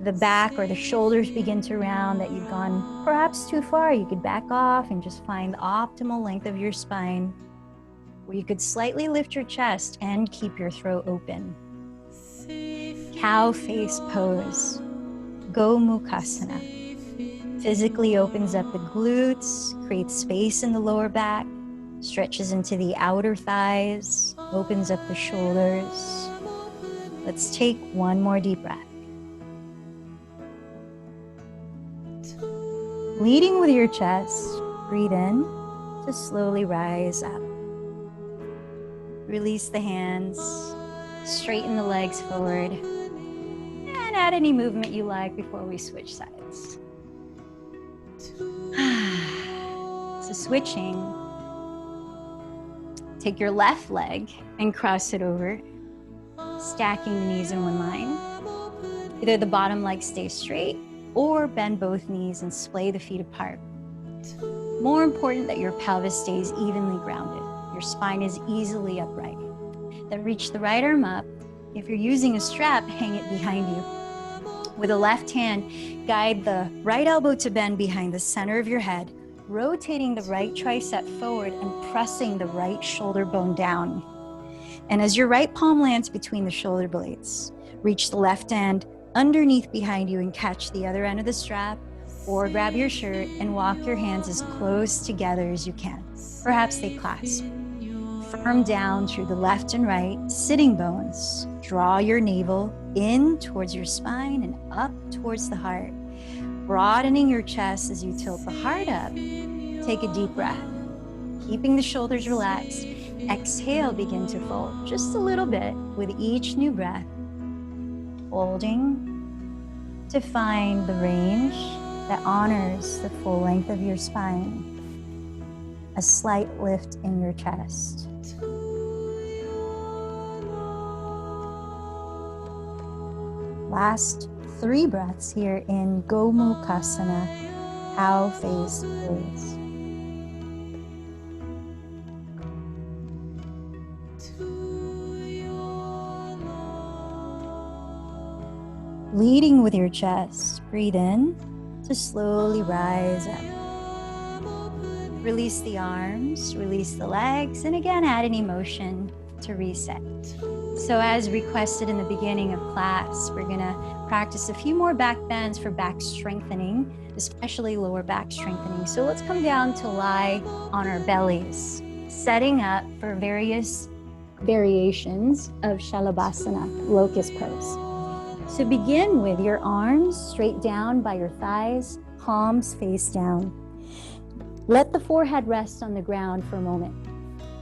the back or the shoulders begin to round that you've gone perhaps too far, you could back off and just find the optimal length of your spine, where you could slightly lift your chest and keep your throat open. Cow face pose, Gomukhasana. Physically opens up the glutes, creates space in the lower back, stretches into the outer thighs, opens up the shoulders. Let's take one more deep breath. Leading with your chest, breathe in to slowly rise up. Release the hands, straighten the legs forward, and add any movement you like before we switch sides. So switching, take your left leg and cross it over, stacking the knees in one line. Either the bottom leg stays straight or bend both knees and splay the feet apart. More important that your pelvis stays evenly grounded. Your spine is easily upright. Then reach the right arm up. If you're using a strap, hang it behind you. With the left hand, guide the right elbow to bend behind the center of your head, rotating the right tricep forward and pressing the right shoulder bone down. And as your right palm lands between the shoulder blades, reach the left hand underneath behind you and catch the other end of the strap, or grab your shirt and walk your hands as close together as you can. Perhaps they clasp. Firm down through the left and right sitting bones. Draw your navel in towards your spine and up towards the heart. Broadening your chest as you tilt the heart up. Take a deep breath. Keeping the shoulders relaxed, exhale, begin to fold just a little bit with each new breath. Holding to find the range that honors the full length of your spine. A slight lift in your chest. Last 3 breaths here in Gomukhasana, cow face pose. Leading with your chest, breathe in to slowly rise up. Release the arms, release the legs, and again add any motion to reset. So as requested in the beginning of class, we're gonna practice a few more back bends for back strengthening, especially lower back strengthening. So let's come down to lie on our bellies, setting up for various variations of Shalabhasana, locust pose. So begin with your arms straight down by your thighs, palms face down. Let the forehead rest on the ground for a moment.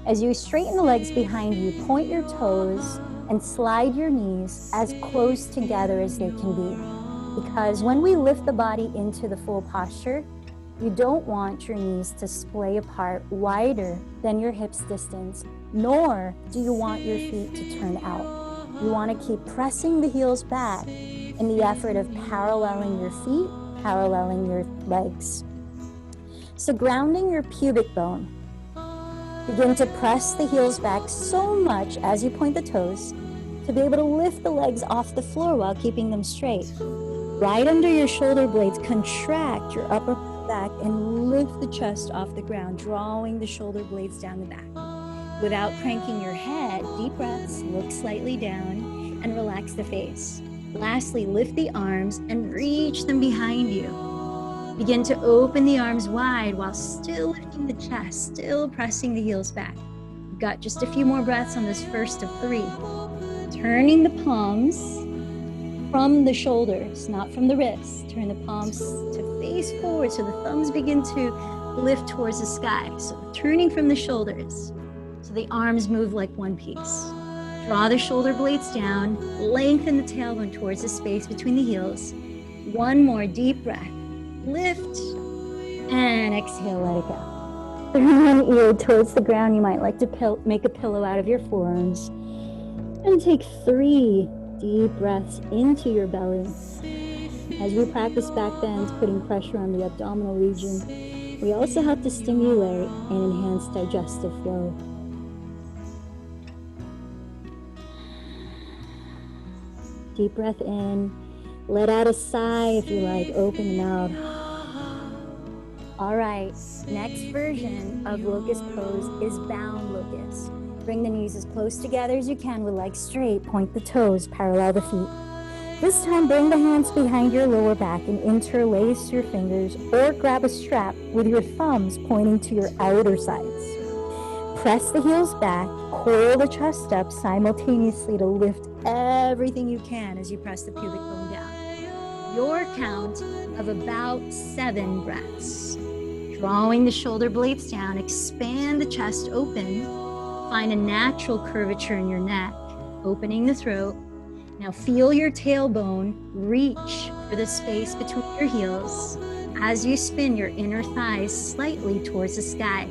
As you straighten the legs behind you, point your toes and slide your knees as close together as they can be. Because when we lift the body into the full posture, you don't want your knees to splay apart wider than your hips distance, nor do you want your feet to turn out. You want to keep pressing the heels back in the effort of paralleling your feet, paralleling your legs. So grounding your pubic bone, begin to press the heels back so much as you point the toes to be able to lift the legs off the floor while keeping them straight. Right under your shoulder blades, contract your upper back and lift the chest off the ground, drawing the shoulder blades down the back. Without cranking your head, deep breaths, look slightly down and relax the face. Lastly, lift the arms and reach them behind you. Begin to open the arms wide while still lifting the chest, still pressing the heels back. You've got just a few more breaths on this first of 3. Turning the palms from the shoulders, not from the wrists. Turn the palms to face forward so the thumbs begin to lift towards the sky. So turning from the shoulders. So the arms move like one piece. Draw the shoulder blades down, lengthen the tailbone towards the space between the heels. One more deep breath. Lift and exhale, let it go. Turn one ear towards the ground. You might like to make a pillow out of your forearms. And take 3 deep breaths into your belly. As we practice back bends, putting pressure on the abdominal region, we also have to stimulate and enhance digestive flow. Deep breath in. Let out a sigh if you like. Open the mouth. All right, next version of locust pose is bound locust. Bring the knees as close together as you can with legs straight. Point the toes, parallel the feet. This time, bring the hands behind your lower back and interlace your fingers or grab a strap with your thumbs pointing to your outer sides. Press the heels back, coil the chest up simultaneously to lift everything you can as you press the pubic bone down. your count of about 7 breaths. Drawing the shoulder blades down, expand the chest open. Find a natural curvature in your neck, opening the throat. Now feel your tailbone reach for the space between your heels as you spin your inner thighs slightly towards the sky,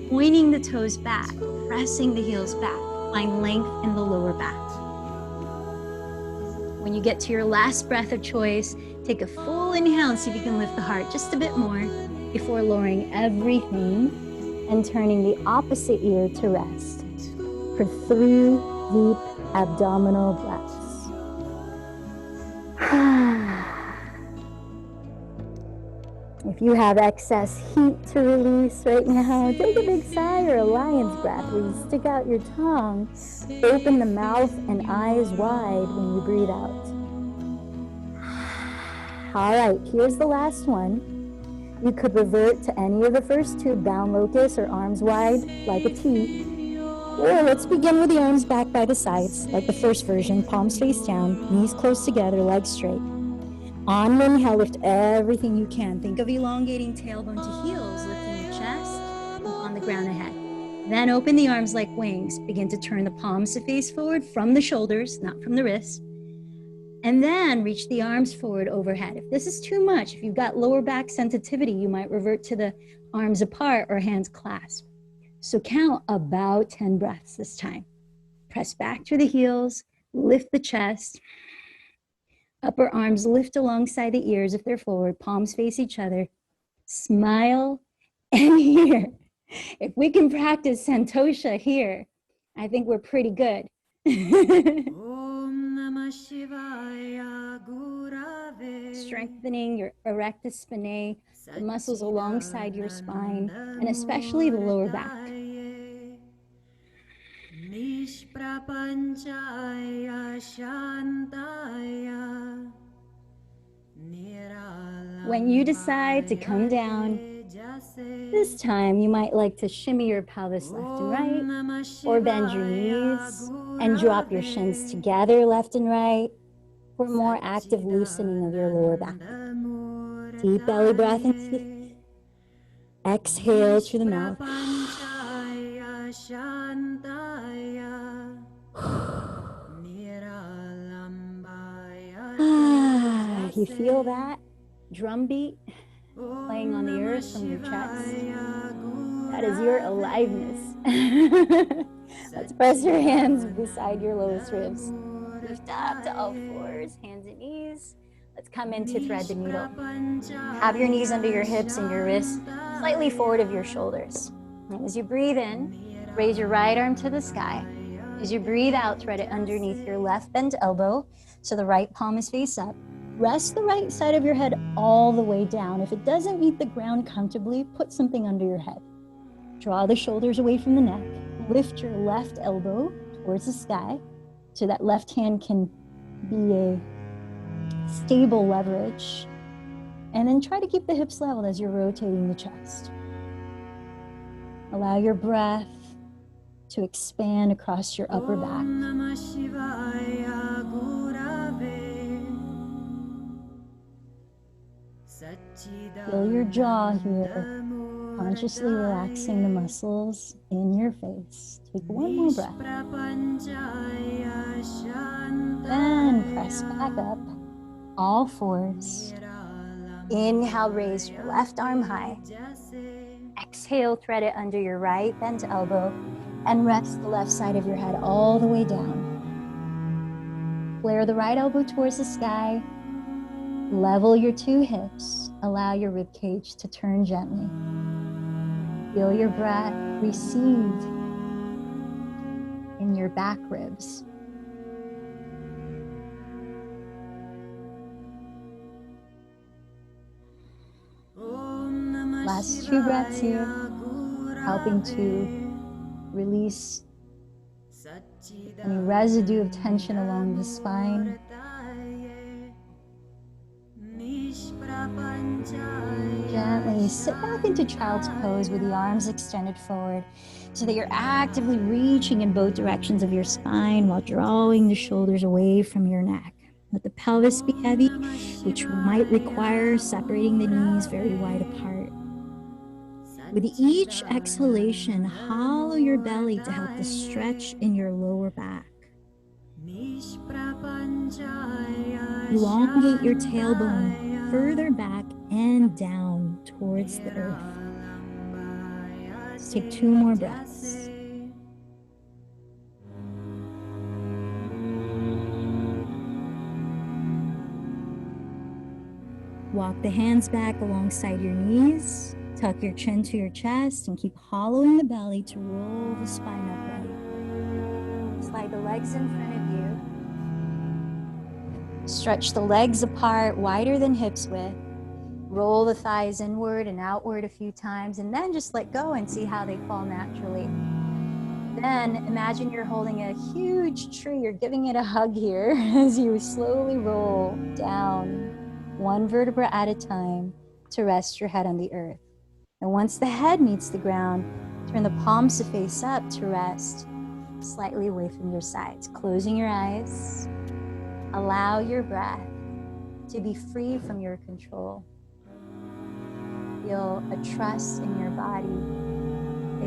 pointing the toes back, pressing the heels back. Find length in the lower back. When you get to your last breath of choice, take a full inhale and see if you can lift the heart just a bit more before lowering everything and turning the opposite ear to rest for 3 deep abdominal breaths. If you have excess heat to release right now, take a big sigh or a lion's breath where you stick out your tongue, open the mouth and eyes wide when you breathe out. All right, here's the last one. You could revert to any of the first 2, down locust or arms wide like a T. Or let's begin with the arms back by the sides, like the first version, palms face down, knees close together, legs straight. On your inhale, lift everything you can. Think of elongating tailbone to heels, lifting your chest on the ground ahead. Then open the arms like wings. Begin to turn the palms to face forward from the shoulders, not from the wrists. And then reach the arms forward overhead. If this is too much, if you've got lower back sensitivity, you might revert to the arms apart or hands clasped. So count about 10 breaths this time. Press back through the heels, lift the chest. Upper arms lift alongside the ears if they're forward, palms face each other. Smile and here. If we can practice Santosha here, I think we're pretty good. Strengthening your erectus spinae, the muscles alongside your spine, and especially the lower back. When you decide to come down, this time you might like to shimmy your pelvis left and right, or bend your knees and drop your shins together left and right for more active loosening of your lower back. Deep belly breath into the exhale through the mouth. You feel that drum beat playing on the earth from your chest? That is your aliveness. Let's press your hands beside your lowest ribs. Lift up to all fours, hands and knees. Let's come in to thread the needle. Have your knees under your hips and your wrists slightly forward of your shoulders. And as you breathe in, raise your right arm to the sky. As you breathe out, thread it underneath your left bent elbow so the right palm is face up. Rest the right side of your head all the way down. If it doesn't meet the ground comfortably, put something under your head. Draw the shoulders away from the neck. Lift your left elbow towards the sky so that left hand can be a stable leverage. And then try to keep the hips leveled as you're rotating the chest. Allow your breath to expand across your upper back. Feel your jaw here, consciously relaxing the muscles in your face. Take one more breath. Then press back up, all fours. Inhale, raise your left arm high. Exhale, thread it under your right bent elbow and rest the left side of your head all the way down. Flare the right elbow towards the sky. Level your 2 hips. Allow your rib cage to turn gently. Feel your breath receive in your back ribs. Last 2 breaths here, helping to release any residue of tension along the spine. Gently sit back into child's pose with the arms extended forward so that you're actively reaching in both directions of your spine while drawing the shoulders away from your neck. Let the pelvis be heavy, which might require separating the knees very wide apart. With each exhalation, hollow your belly to help the stretch in your lower back. Elongate your tailbone further back and down towards the earth. Let's take 2 more breaths. Walk the hands back alongside your knees. Tuck your chin to your chest and keep hollowing the belly to roll the spine upright. Slide the legs in front of you. Stretch the legs apart, wider than hips width. Roll the thighs inward and outward a few times, and then just let go and see how they fall naturally. Then imagine you're holding a huge tree. You're giving it a hug here as you slowly roll down, 1 vertebra at a time, to rest your head on the earth. And once the head meets the ground, turn the palms to face up to rest slightly away from your sides. Closing your eyes, allow your breath to be free from your control. Feel a trust in your body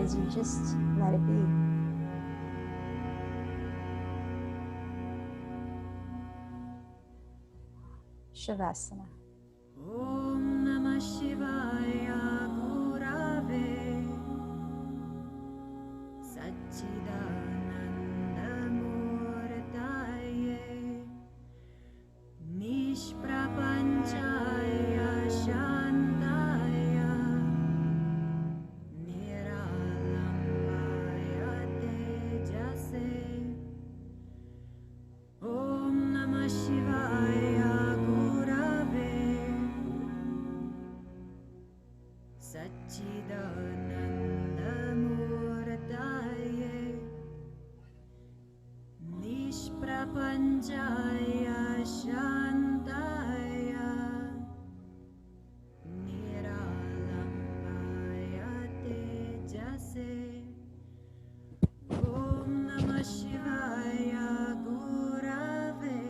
as you just let it be. Shavasana. Om Namah Shivaya Gurave Satchidananda Murtaye Nishprapanchaya Shantaya Niralambaya Tejase Om Namah Shivaya Satchidananda Murtaye Nishprapanchaya Shantaya Niralambaya Tejase Om Namah Shivaya Gurave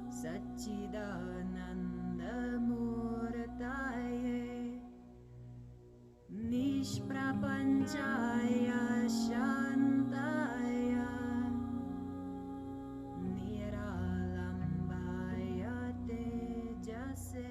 Satchidananda Murtaye Nishprapanchaya Shantaya Niralambaya Tejase.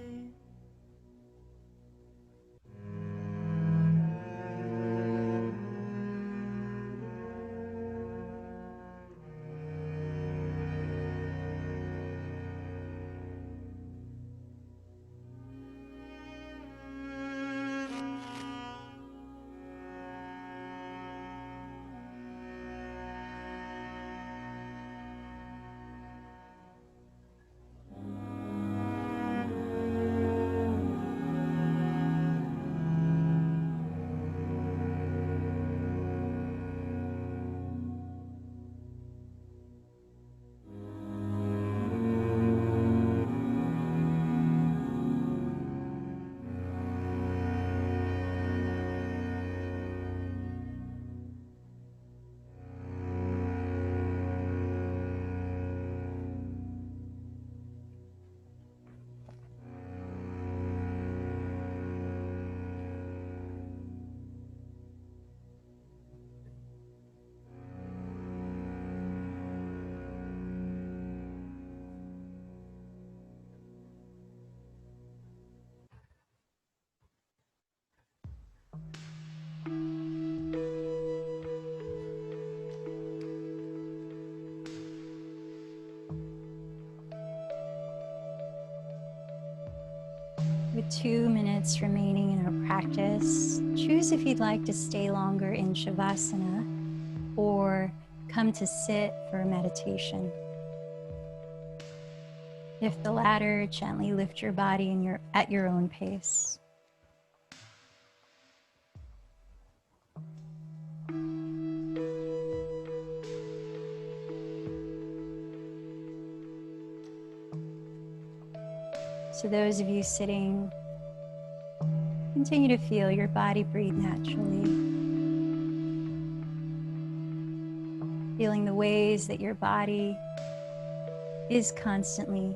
With 2 minutes remaining in our practice, choose if you'd like to stay longer in Shavasana or come to sit for a meditation. If the latter, gently lift your body at your own pace. So those of you sitting, continue to feel your body breathe naturally. Feeling the ways that your body is constantly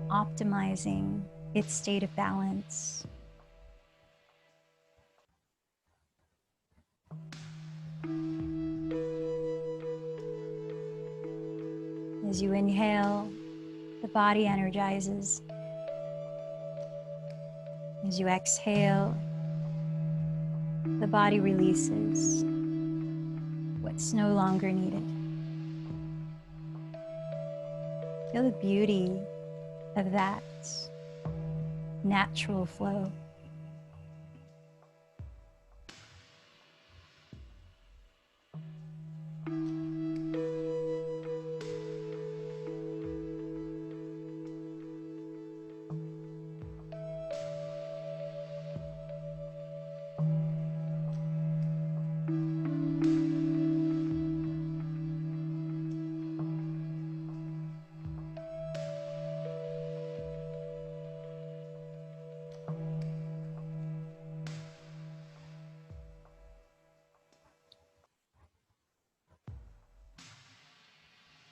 optimizing its state of balance. As you inhale, the body energizes. As you exhale, the body releases what's no longer needed. Feel the beauty of that natural flow.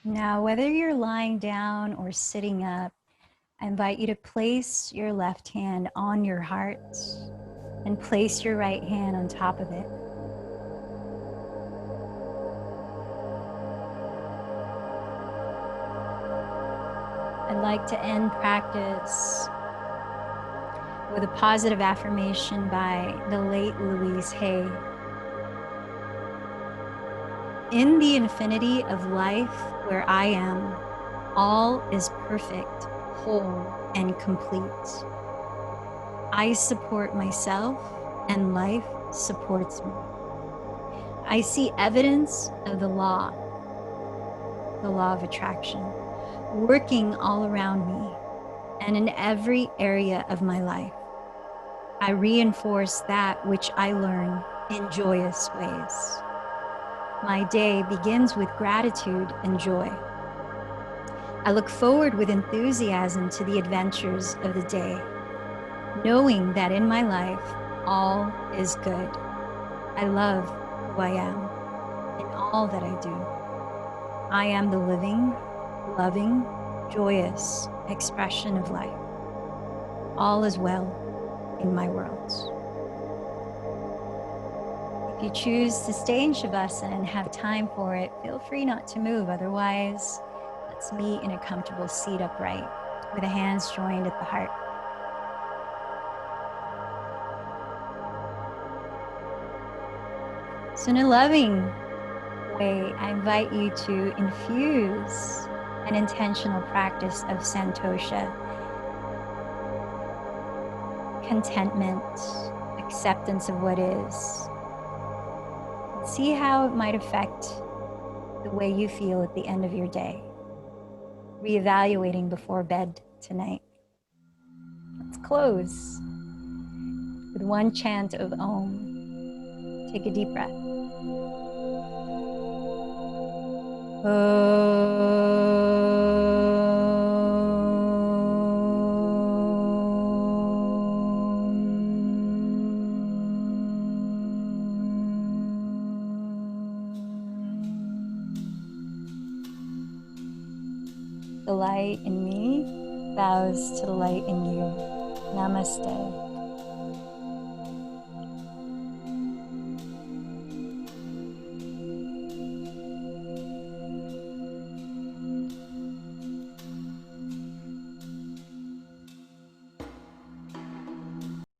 Now, whether you're lying down or sitting up, I invite you to place your left hand on your heart and place your right hand on top of it. I'd like to end practice with a positive affirmation by the late Louise Hay. In the infinity of life where I am, all is perfect, whole, and complete. I support myself, and life supports me. I see evidence of the law of attraction, working all around me and in every area of my life. I reinforce that which I learn in joyous ways. My day begins with gratitude and joy. I look forward with enthusiasm to the adventures of the day, knowing that in my life, all is good. I love who I am in all that I do. I am the living, loving, joyous expression of life. All is well in my worlds. If you choose to stay in Shavasana and have time for it, feel free not to move. Otherwise, let's meet in a comfortable seat upright with the hands joined at the heart. So in a loving way, I invite you to infuse an intentional practice of Santosha, contentment, acceptance of what is. See how it might affect the way you feel at the end of your day. Reevaluating before bed tonight. Let's close with one chant of Om. Take a deep breath. The light in me bows to the light in you. Namaste.